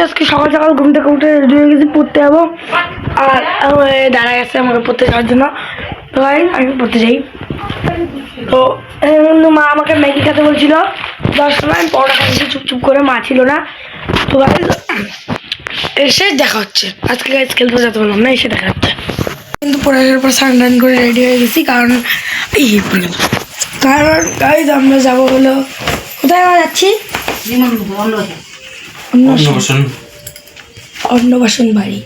আজকে সকাল সকাল ঘুম থেকে উঠে রেডি হয়ে গেছি, পড়তে যাবো। আর দাঁড়া গেছে আমাকে পড়তে যাওয়ার জন্য। তো ভাই আমি পড়তে যাই। তো কিন্তু মা আমাকে ম্যাগি খেতে বলছিল 10 সময়, আমি পরোটা খাচ্ছি চুপচুপ করে, মা ছিল না। তো ভাই এসে দেখা হচ্ছে। আজকে গাইজ খেলতে যেতে বললাম না, এসে দেখা হচ্ছে। কিন্তু পড়াশোনার পর স্নান টান করে রেডি হয়ে গেছি, কারণ গাইজ আমরা যাবো হলো, কোথায় আমরা যাচ্ছি? অন্নবাসন বাড়ি।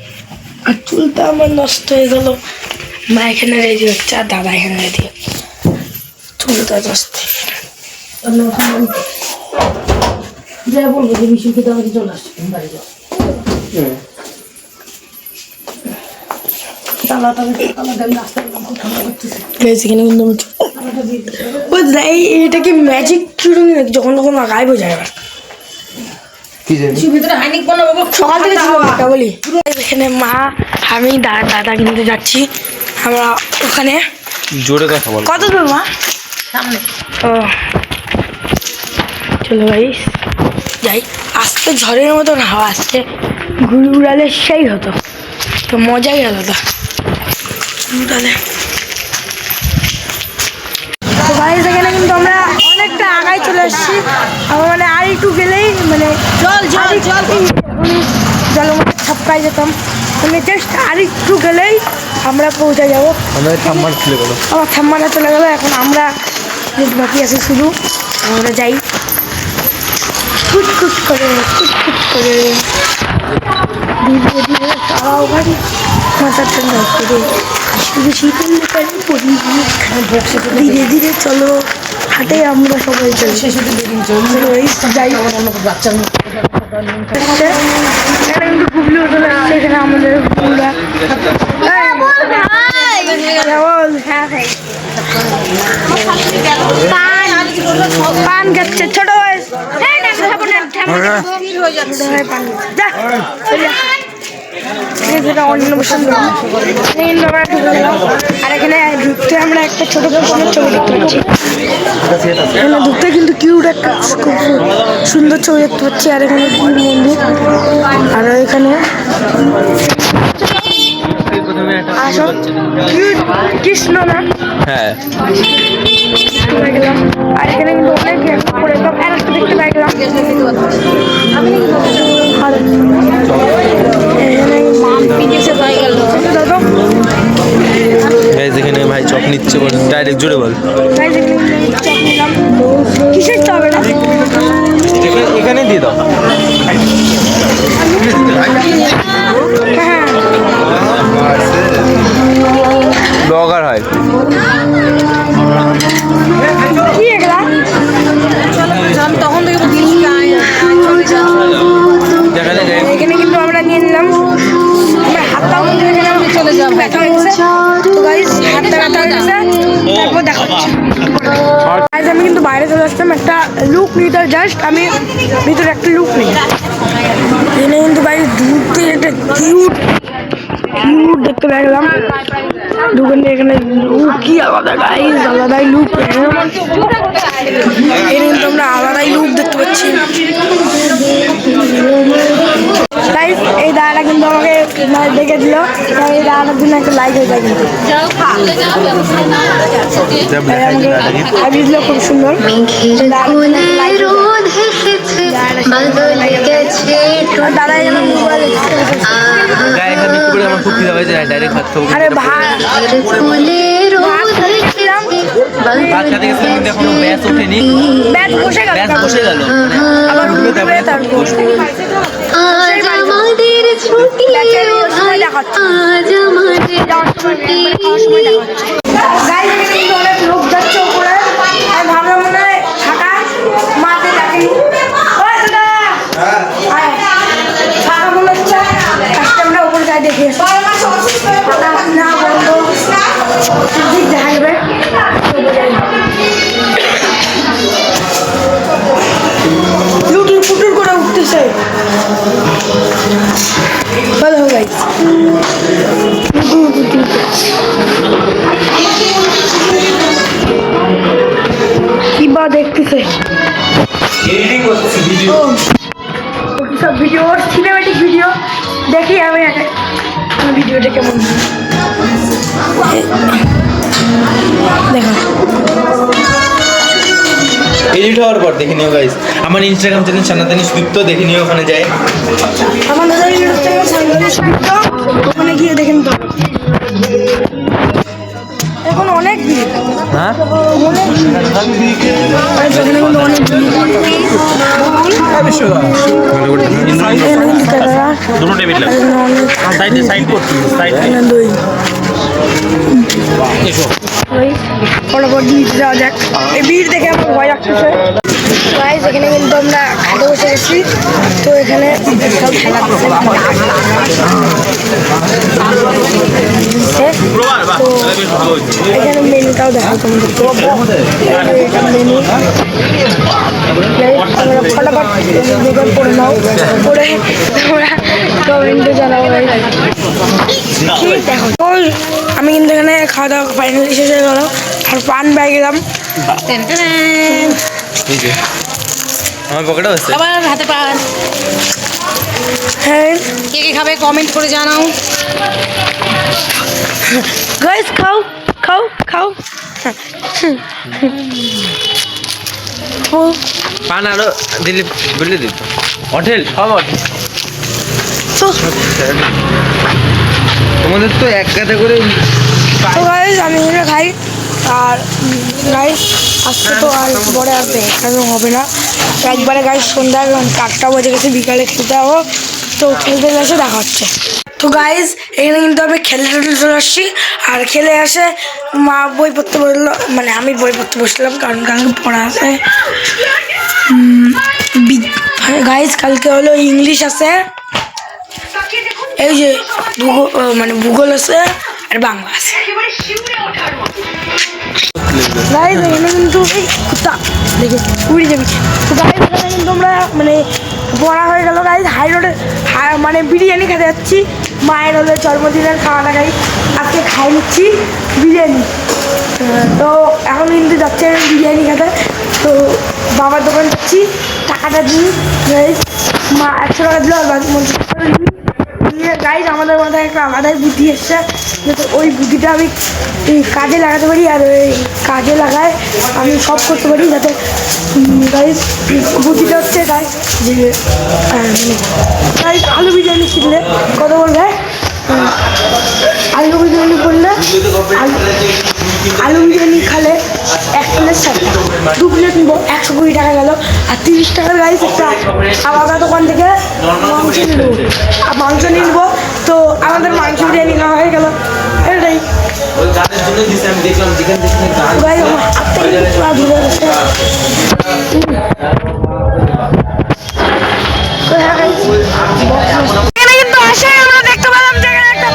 আর চুলটা আমার নষ্ট হয়ে গেল। মা এখানে রেডি হচ্ছে আর দাদা এখানে রেডি হচ্ছে। চুলটা নষ্ট অন্নবাসন যা বলবো যে মিশুকে তো আমাকে চলে আসছে বাড়ি যাও। এটা কি ম্যাজিক চুড়ি? যখন তখন গায়েব হয়ে যায়। সকাল থেকে বলি, এখানে মা আমি দাদা কিনতে যাচ্ছি আমরা ওখানে। জোরে কথা বল। কত দূর মা? সামনে। ও চলো ভাই যাই। আজকে ঝড়ের মতন হাওয়া আসছে, ঘুরে উড়ালে সেই হতো, তো মজাই আলাদা উড়ালে। তো ভাই সেখানে কিন্তু আমরা অনেকটা আগায় চলে আসছি। আমার মানে আর একটু গেলেই মানে জলের মধ্যে ছাপকাই যেতাম, মানে জাস্ট আর একটু গেলেই আমরা পৌঁছে যাবো। আমার ঠাম্মাটা চলে গেলো, এখন আমরা বাকি আছে শুধু আমরা যাই খুঁট করে ধীরে ধীরে তারাও বাড়ি মাথার ঠান্ডা করে শুধু শীতল ধীরে ধীরে চলো হাটে আমরা সবাই চলি। যাই কিন্তু গুগলি হোটেল আসছে, এখানে আমাদের পান খাচ্ছে ছোট বয়স। আর এখানে ঢুকতে আমরা একটা ছোট কৃষ্ণের ছবি দেখতে পাচ্ছি। এখানে ঢুকতে কিন্তু কিউট একটা খুব সুন্দর ছবি দেখতে পাচ্ছি। আর এখানে মন্দির, আর এখানে কৃষ্ণ না, হ্যাঁ গেলাম। আর এখানে কিন্তু অনেক করে দেখতে পাই গেলাম। এখানে ভাই চপ নিচ্ছে, ডাইরেক্ট জুড়ে বল কিসের চপ এটা? এখানে দিয়ে দাও। ব্লগার হয় কি এগুলা? তখন থেকে এখানে কিন্তু আমরা নিয়ে নিলাম। হাতটা চলে যাবো, ব্যথা হয়ে গেছে। তো গাইস হাতটা ব্যথা হয়ে গেছে, তারপর দেখা হচ্ছে। আমি কিন্তু বাইরে চলে আসলাম একটা লুক নিতে, জাস্ট আমি ভিতরে একটা লুক নিই। এখানে কিন্তু গাইস ঢুকতে একটা কিউট দেখতে পেয়ে গেলাম। দোকানে এখানে লুক কি আলাদা গাইস, আলাদাই লুক। এখানে কিন্তু আমরা আলাদাই লুক দেখতে পাচ্ছি। গাইস এই দাদাটা কিন্তু আমাকে দেখে দিল, এই দাদাটার জন্য একটা লাইক হয়ে যায় কিন্তু। আমাকে দিল খুব সুন্দর। দাদা আরে ভাই ব্যাট বসে গেল আবার উঠবে, তারপর অনেক লোক যাচ্ছে ওপরে। আমি ভাবলাম মনে হয় ফাঁকা, মাঠে ডাকি ফাঁকা মনে হচ্ছে, আমরা ওপরে যাই দেখি না বন্ধ দেখা যাবে। লুটুর পুটুর করে উঠতেছে। ভালো গাইস কিবা দেখতেছে। সব ভিডিও, সিনেমেটিক ভিডিও দেখি আমি ভিডিওটা কেমন দেখো। এডিট হওয়ার পর দেখে নিও গাইস, আমার ইনস্টাগ্রাম চ্যানেল সানাতানি সুদীপ্ত, দেখে নিও ওখানে যায়। আমার দাদা ইনস্টাগ্রাম সানাতানি সুদীপ্ত, ওখানে গিয়ে দেখে নিতে হবে। এখন অনেক ভিড়, হ্যাঁ অনেক ভিড়, এখানে কিন্তু অনেক দুটো টেবিল লাগবে সাইডে সাইড করছি সাইড দই এসো ফটাফট নিচে যাওয়া যাক, এই ভিড় দেখে আমার ভয় লাগতেছে। গাইস এখানে কিন্তু আমরা খেতে বসে গেছি, তো এখানে সব খেলা করছে, তো এখানে মেনুটাও দেখাও তোমাদের, মেনু আমরা ফটাফট বেকার করে নাও, করে তোমরা কমেন্টে জানাও। ঠিক দেখো, আমি কিন্তু এখানে খাওয়া দাওয়া ফাইনালি শেষ হয়ে গেল, আর পান পেয়ে গেলাম। আমার পকেটে আছে আবার হাতে পান। হ্যাঁ কে কে খাবে কমেন্ট করে জানাও। গাইস খাও খাও খাও। পান আরো দিলে বলে দিত হোটেল সব হোটেল। তো তোমাদের তো এক কাতে করে গাইস আমি এখানে খাই, আর গাইস আজকে তো আর পরে আসবে, এখানে হবে না একবারে। গাইস সন্ধ্যা 4টা বাজে গেছে, বিকালে খেলতে যাবো, তো খেলতে এসে দেখা হচ্ছে। তো গাইস এখানে কিন্তু আমি খেলে চলে আসছি, আর খেলে আসে মা বই পড়তে বললো, মানে আমি বই পড়তে বসলাম কারণ কালকে পড়া আছে। গাইস কালকে হলো ইংলিশ আছে, এই যে মানে ভূগোল আছে, আর বাংলা আছে। গাইস এখানে কিন্তু এই কুত্তা দেখে উড়ে যাবি। তো গাইস এখানে কিন্তু আমরা মানে পড়া হয়ে গেল গাইস, হাই রোডে মানে বিরিয়ানি খেতে যাচ্ছি, মায়ের হলে জন্মদিনের খাওয়াটা গাই আজকে খাই নিচ্ছি বিরিয়ানি। তো এখন কিন্তু যাচ্ছে বিরিয়ানি খেতে, তো বাবার দোকান যাচ্ছি, টাকাটা দিই গাইস, মা 100 টাকা দিল, আর 50 টাকা দিই। গাইজ আমাদের মাথায় একটা আলাদাই বুদ্ধি এসছে, যাতে ওই বুদ্ধিটা আমি কাজে লাগাতে পারি, আর ওই কাজে লাগায় আমি সব করতে পারি। যাতে গাইজ বুদ্ধিটা হচ্ছে গাইজ যে গাইজ আলু বিরিয়ানি কিনলে কত বলবে, আলু বিরিয়ানি করলে আলু বিরিয়ানি খালে 1 প্লেট 60 টাকা, 2 প্লেট নিবো 120 টাকা গেল, আর 30 টাকার গাইজ একটা আলাদা দোকান থেকে মাংস নিয়ে নেবো, আর মাংস নিয়ে নেবো। তো আমাদের মাংস বিরিয়ানি খাওয়া হয়ে গেল, এটাই গাইজ আমার হাত থেকে পুরো ধরে গেছে। এখানে কিন্তু আসে আমরা দেখতে পেলাম যে এখানে একটা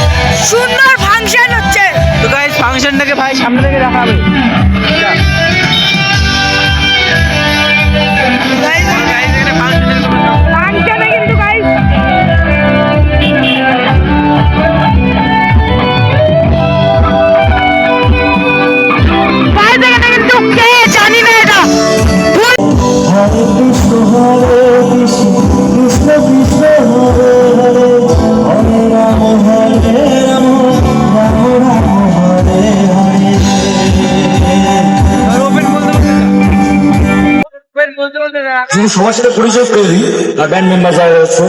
সুন্দর ফাংশন হচ্ছে। তো গাইস ফাংশনটাকে ভাই সামনে থেকে দেখাবে। ফাংশনে কিন্তু গাইস এখানে কিন্তু কে জানি না এটা হরে কৃষ্ণ কৃষ্ণ কৃষ্ণ হরে হরে, হরে রাম রাম রাম রাম হরে হরে। যদি সবার সাথে পরিচয় করে দিই, আর ব্যান্ড মেম্বার যারা রয়েছে,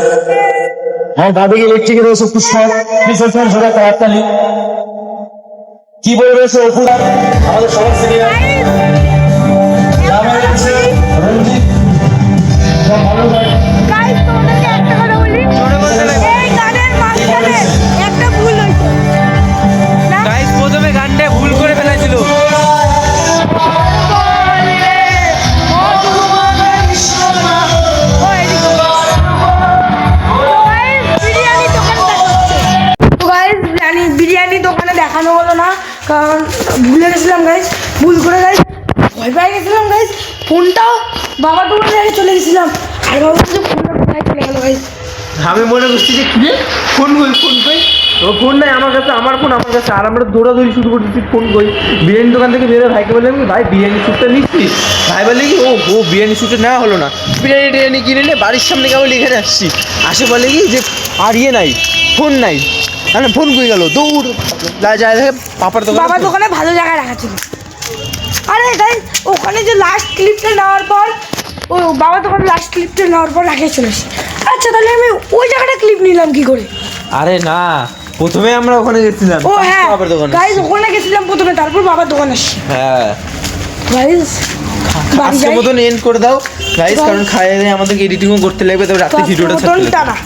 হ্যাঁ দাদিকে ইলেকট্রিকে রয়েছে পুষ্কর, বিশাল সবাই একটা হাততালি। কি বলে রয়েছে অপুরা, আমাদের সবার সিনিয়র রঞ্জিত, ভালো গাইস তোমাদেরকে একটা কথা বলি, এই গানের মাঝখানে একটা ভুল হয়েছে না। গাইস প্রথমে গানটা ভুল করে ফেলেছিল। বিরিয়ানি দোকানে দেখানো হলো না, কারণ ভুলে গেছিলাম গাইস, ভুল করে গাইস ভয় পেয়ে গেছিলাম গাইস, ফোনটাও বাবার দোকানে রেখে চলে গেছিলাম, আর বাবা যে ফোনটা কোথায় চলে গেল গাইস। আমি মনে করছি যে কি ফোন কই ও ফোন নাই আমার কাছে, আমার ফোন আমার কাছে, আর আমরা দৌড়াদৌড়ি শুরু করতেছি ফোন কই। বিরিয়ানি দোকান থেকে বেরোয় ভাইকে বললাম কি, ভাই বিরিয়ানি স্যুটটা নিচ্ছিস? ভাই বলে কি, ও বিরিয়ানি স্যুটটা নেওয়া হলো না। বিরিয়ানি টিরিয়ানি কিনে নিয়ে বাড়ির সামনে কেবল এখানে আসছি, আসে বলে কি যে আর ইয়ে নাই, ফোন নাই। মানে ফোন কই গেল, দৌড় যায় দেখে পাপার দোকান। বাবার দোকানে ভালো জায়গায় রাখা ছিল। আরে গাইস ওখানে যে লাস্ট ক্লিপটা নেওয়ার পর, ও বাবার দোকানে লাস্ট ক্লিপটা নেওয়ার পর রাখে চলে এসেছি। আচ্ছা তাহলে আমি ওই জায়গাটা ক্লিপ নিলাম কি করে? আরে না, প্রথমে আমরা ওখানে গেছিলাম ও হ্যাঁ বাবার দোকানে। গাইস ওখানে গেছিলাম প্রথমে, তারপর বাবার দোকানে আসছি। হ্যাঁ গাইস বাড়ি আজকের যাই, মতন এন্ড করে দাও গাইস, কারণ খাইয়ে আমাদেরকে এডিটিংও করতে লাগবে, তবে রাত্রে ভিডিওটা ছাড়তে লাগবে। টানা।